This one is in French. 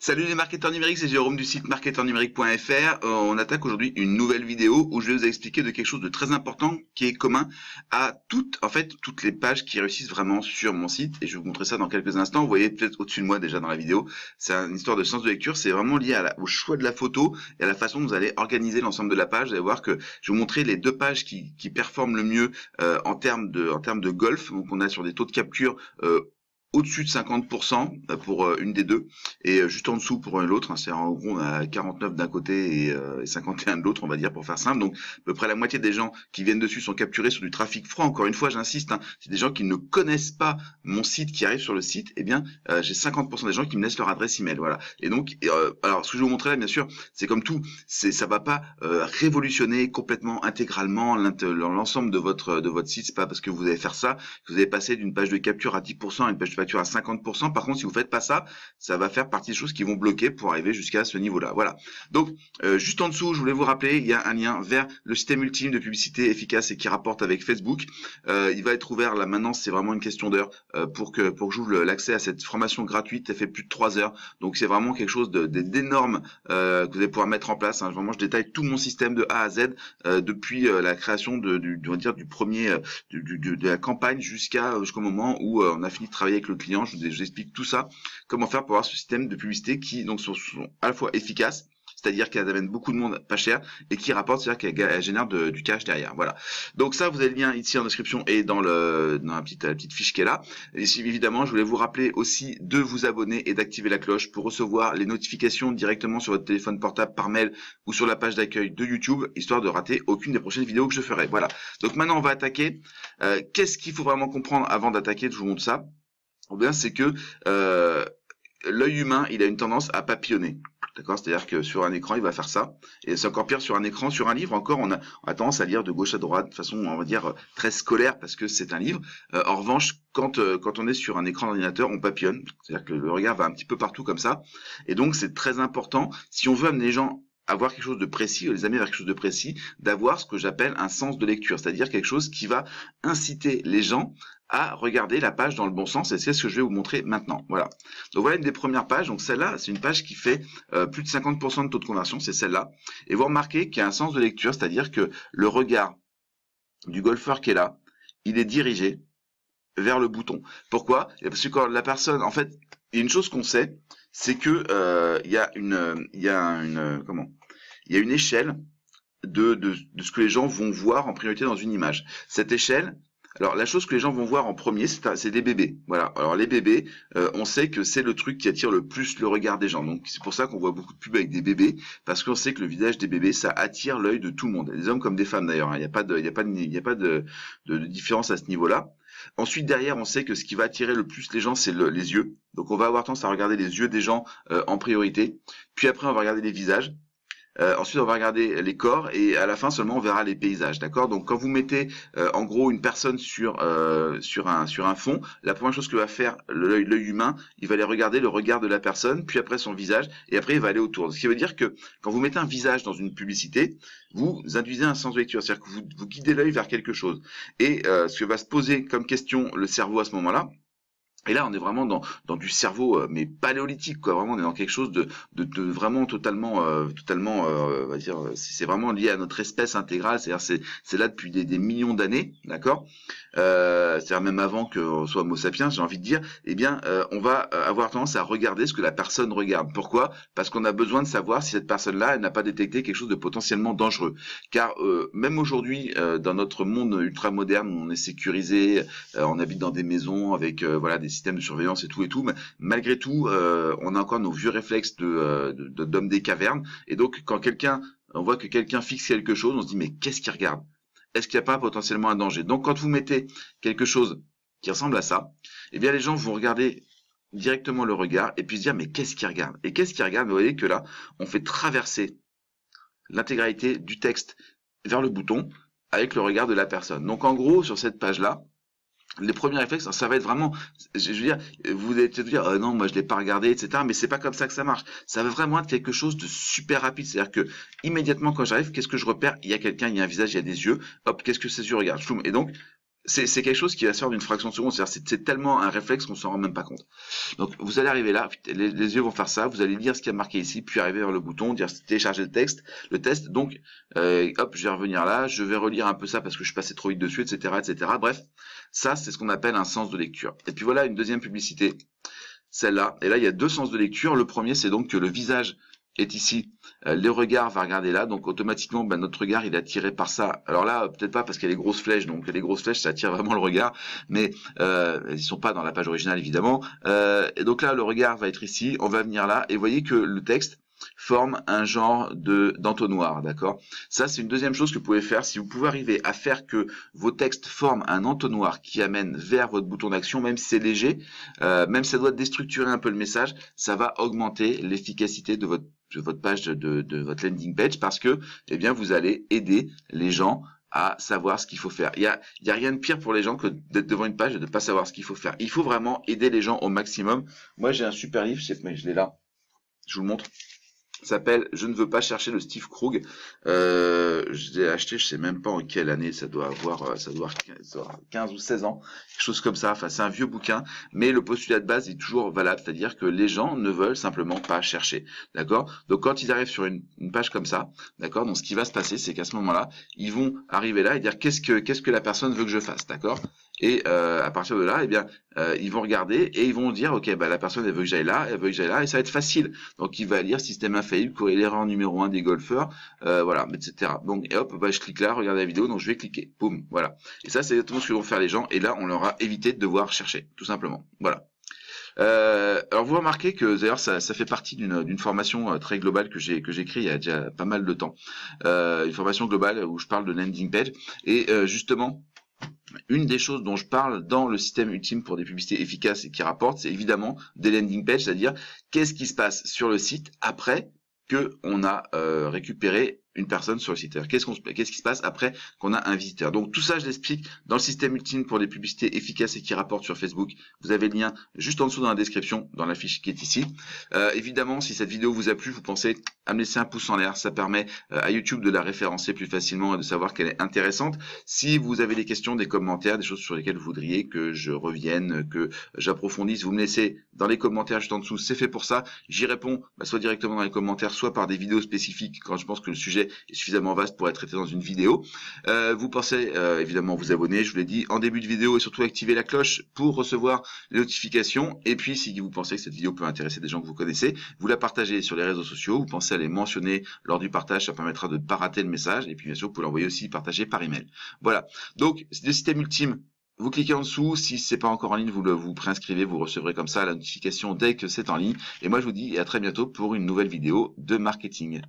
Salut les marketeurs numériques, c'est Jérôme du site marketeurnumérique.fr. On attaque aujourd'hui une nouvelle vidéo où je vais vous expliquer de quelque chose de très important qui est commun à toutes les pages qui réussissent vraiment sur mon site. Et je vais vous montrer ça dans quelques instants. Vous voyez peut-être au-dessus de moi déjà dans la vidéo. C'est une histoire de sens de lecture. C'est vraiment lié au choix de la photo et à la façon dont vous allez organiser l'ensemble de la page. Vous allez voir que je vais vous montrer les deux pages qui performent le mieux en termes de golf. Donc on a sur des taux de capture au-dessus de 50% pour une des deux et juste en dessous pour l'autre, hein, c'est en gros on a 49 d'un côté et 51 de l'autre, on va dire pour faire simple. Donc à peu près la moitié des gens qui viennent dessus sont capturés sur du trafic franc. Encore une fois j'insiste, hein, c'est des gens qui ne connaissent pas mon site qui arrivent sur le site. Eh bien j'ai 50% des gens qui me laissent leur adresse email, voilà. Et donc alors ce que je vais vous montrer là, bien sûr, c'est comme tout, ça va pas révolutionner complètement intégralement l'ensemble de votre site. C'est pas parce que vous allez faire ça que vous allez passer d'une page de capture à 10% à une page de facture à 50%. Par contre, si vous faites pas ça, ça va faire partie des choses qui vont bloquer pour arriver jusqu'à ce niveau-là. Voilà. Donc, juste en dessous, je voulais vous rappeler, il y a un lien vers le système ultime de publicité efficace et qui rapporte avec Facebook. Il va être ouvert là maintenant. C'est vraiment une question d'heure pour que j'ouvre l'accès à cette formation gratuite. Elle fait plus de 3 heures. Donc, c'est vraiment quelque chose d'énorme que vous allez pouvoir mettre en place. Hein. Vraiment, je détaille tout mon système de A à Z depuis la création du premier de la campagne jusqu'au moment où on a fini de travailler avec le client. Je vous explique tout ça, comment faire pour avoir ce système de publicité qui donc sont à la fois efficaces, c'est-à-dire qu'elles amènent beaucoup de monde pas cher et qui rapportent, c'est-à-dire qu'elles génèrent du cash derrière. Voilà. Donc ça, vous avez le lien ici en description et dans la petite fiche qui est là. Et ici, évidemment, je voulais vous rappeler aussi de vous abonner et d'activer la cloche pour recevoir les notifications directement sur votre téléphone portable par mail ou sur la page d'accueil de YouTube, histoire de rater aucune des prochaines vidéos que je ferai. Voilà. Donc maintenant, on va attaquer. Qu'est-ce qu'il faut vraiment comprendre avant d'attaquer? Je vous montre ça. Eh bien, c'est que l'œil humain, il a une tendance à papillonner. D'accord, c'est-à-dire que sur un écran, il va faire ça. Et c'est encore pire sur un écran. Sur un livre, encore, on a tendance à lire de gauche à droite, de façon, on va dire, très scolaire, parce que c'est un livre. En revanche, quand on est sur un écran d'ordinateur, on papillonne. C'est-à-dire que le regard va un petit peu partout comme ça. Et donc, c'est très important, si on veut amener les gens à voir quelque chose de précis, les amener vers quelque chose de précis, d'avoir ce que j'appelle un sens de lecture, c'est-à-dire quelque chose qui va inciter les gens à regarder la page dans le bon sens, et c'est ce que je vais vous montrer maintenant. Voilà. Donc voilà une des premières pages. Donc celle-là, c'est une page qui fait plus de 50% de taux de conversion, c'est celle-là. Et vous remarquez qu'il y a un sens de lecture, c'est-à-dire que le regard du golfeur qui est là, il est dirigé vers le bouton. Pourquoi? Parce que quand la personne, en fait, il y a une chose qu'on sait, c'est que il y a une échelle de ce que les gens vont voir en priorité dans une image. Cette échelle, alors la chose que les gens vont voir en premier, c'est des bébés. Voilà. Alors les bébés, on sait que c'est le truc qui attire le plus le regard des gens. Donc c'est pour ça qu'on voit beaucoup de pubs avec des bébés, parce qu'on sait que le visage des bébés, ça attire l'œil de tout le monde, des hommes comme des femmes d'ailleurs. Il n'y a pas de différence à ce niveau-là. Ensuite, derrière, on sait que ce qui va attirer le plus les gens, c'est les yeux. Donc, on va avoir tendance à regarder les yeux des gens en priorité. Puis après, on va regarder les visages. Ensuite, on va regarder les corps et à la fin seulement, on verra les paysages. D'accord? Donc, quand vous mettez en gros une personne sur un fond, la première chose que va faire l'œil humain, il va aller regarder le regard de la personne, puis après son visage, et après il va aller autour. Ce qui veut dire que quand vous mettez un visage dans une publicité, vous induisez un sens de lecture, c'est-à-dire que vous guidez l'œil vers quelque chose. Et ce que va se poser comme question le cerveau à ce moment-là. Et là, on est vraiment dans du cerveau, mais paléolithique, quoi. Vraiment, on est dans quelque chose de vraiment totalement, on va dire, c'est vraiment lié à notre espèce intégrale. C'est-à-dire, c'est là depuis des millions d'années, d'accord. C'est-à-dire même avant qu'on soit Homo sapiens, j'ai envie de dire. Eh bien, on va avoir tendance à regarder ce que la personne regarde. Pourquoi? Parce qu'on a besoin de savoir si cette personne-là, elle n'a pas détecté quelque chose de potentiellement dangereux. Car même aujourd'hui, dans notre monde ultra moderne, on est sécurisé, on habite dans des maisons avec voilà des systèmes de surveillance et tout, mais malgré tout, on a encore nos vieux réflexes d'hommes des cavernes. Et donc, quand on voit que quelqu'un fixe quelque chose, on se dit mais qu'est-ce qu'il regarde? Est-ce qu'il n'y a pas potentiellement un danger? Donc, quand vous mettez quelque chose qui ressemble à ça, eh bien les gens vont regarder directement le regard et puis se dire mais qu'est-ce qu'il regarde? Et qu'est-ce qu'il regarde? Vous voyez que là, on fait traverser l'intégralité du texte vers le bouton avec le regard de la personne. Donc, en gros, sur cette page-là, les premiers réflexes, ça va être vraiment, je veux dire, vous allez peut-être dire, non, moi je l'ai pas regardé, etc. Mais c'est pas comme ça que ça marche. Ça va vraiment être quelque chose de super rapide. C'est-à-dire que immédiatement quand j'arrive, qu'est-ce que je repère? Il y a quelqu'un, il y a un visage, il y a des yeux. Hop, qu'est-ce que ces yeux regardent? Et donc, c'est quelque chose qui va se faire d'une fraction de seconde. C'est tellement un réflexe qu'on s'en rend même pas compte. Donc, vous allez arriver là, les yeux vont faire ça, vous allez lire ce qui est marqué ici, puis arriver vers le bouton, dire télécharger le test. Donc, hop, je vais revenir là, je vais relire un peu ça parce que je passais trop vite dessus, etc., etc. Bref, ça, c'est ce qu'on appelle un sens de lecture. Et puis voilà une deuxième publicité, celle-là. Et là, il y a deux sens de lecture. Le premier, c'est donc que le visage est ici, le regard va regarder là, donc automatiquement notre regard il est attiré par ça. Alors là peut-être pas parce qu'il y a les grosses flèches, donc les grosses flèches ça attire vraiment le regard, mais ils sont pas dans la page originale évidemment. Et donc là le regard va être ici, on va venir là et vous voyez que le texte forme un genre d'entonnoir, d'accord? Ça c'est une deuxième chose que vous pouvez faire. Si vous pouvez arriver à faire que vos textes forment un entonnoir qui amène vers votre bouton d'action, même si c'est léger, même si ça doit déstructurer un peu le message, ça va augmenter l'efficacité de votre page, de votre landing page, parce que eh bien vous allez aider les gens à savoir ce qu'il faut faire. Il y a rien de pire pour les gens que d'être devant une page et de ne pas savoir ce qu'il faut faire. Il faut vraiment aider les gens au maximum. Moi j'ai un super livre, je l'ai là, je vous le montre. S'appelle Je ne veux pas chercher le Steve Krug. Je l'ai acheté, je sais même pas en quelle année, ça doit avoir 15 ou 16 ans, quelque chose comme ça. Enfin, c'est un vieux bouquin, mais le postulat de base est toujours valable, c'est-à-dire que les gens ne veulent simplement pas chercher, d'accord? Donc quand ils arrivent sur une page comme ça, d'accord? Donc ce qui va se passer, c'est qu'à ce moment-là, ils vont arriver là et dire qu'est-ce que la personne veut que je fasse, d'accord? Et à partir de là, eh bien, ils vont regarder et ils vont dire, ok, bah la personne elle veut que j'aille là, elle veut que j'aille là, et ça va être facile. Donc il va lire système infaillible, courir l'erreur numéro 1 des golfeurs, voilà, etc. Donc et hop, bah je clique là, regarde la vidéo, donc je vais cliquer, boum, voilà. Et ça c'est exactement ce que vont faire les gens. Et là, on leur a évité de devoir chercher, tout simplement. Voilà. Alors vous remarquez que d'ailleurs ça fait partie d'une formation très globale que j'ai créée il y a déjà pas mal de temps, une formation globale où je parle de landing page et justement. Une des choses dont je parle dans le système ultime pour des publicités efficaces et qui rapportent, c'est évidemment des landing pages, c'est-à-dire qu'est-ce qui se passe sur le site après que on a récupéré une personne sur le site. Qu'est-ce qui se passe après qu'on a un visiteur. Donc tout ça, je l'explique dans le système ultime pour des publicités efficaces et qui rapportent sur Facebook. Vous avez le lien juste en dessous dans la description, dans la fiche qui est ici. Évidemment, si cette vidéo vous a plu, vous pensez à me laisser un pouce en l'air. Ça permet à YouTube de la référencer plus facilement et de savoir qu'elle est intéressante. Si vous avez des questions, des commentaires, des choses sur lesquelles vous voudriez que je revienne, que j'approfondisse, vous me laissez dans les commentaires juste en dessous. C'est fait pour ça. J'y réponds soit directement dans les commentaires, soit par des vidéos spécifiques quand je pense que le sujet est suffisamment vaste pour être traité dans une vidéo. Vous pensez évidemment vous abonner, je vous l'ai dit en début de vidéo, et surtout activer la cloche pour recevoir les notifications. Et puis si vous pensez que cette vidéo peut intéresser des gens que vous connaissez, vous la partagez sur les réseaux sociaux, vous pensez à les mentionner lors du partage, ça permettra de ne pas rater le message. Et puis bien sûr vous pouvez l'envoyer aussi partager par email. Voilà, donc le système ultime. Vous cliquez en dessous, si c'est pas encore en ligne, vous préinscrivez, vous recevrez comme ça la notification dès que c'est en ligne. Et moi je vous dis à très bientôt pour une nouvelle vidéo de marketing.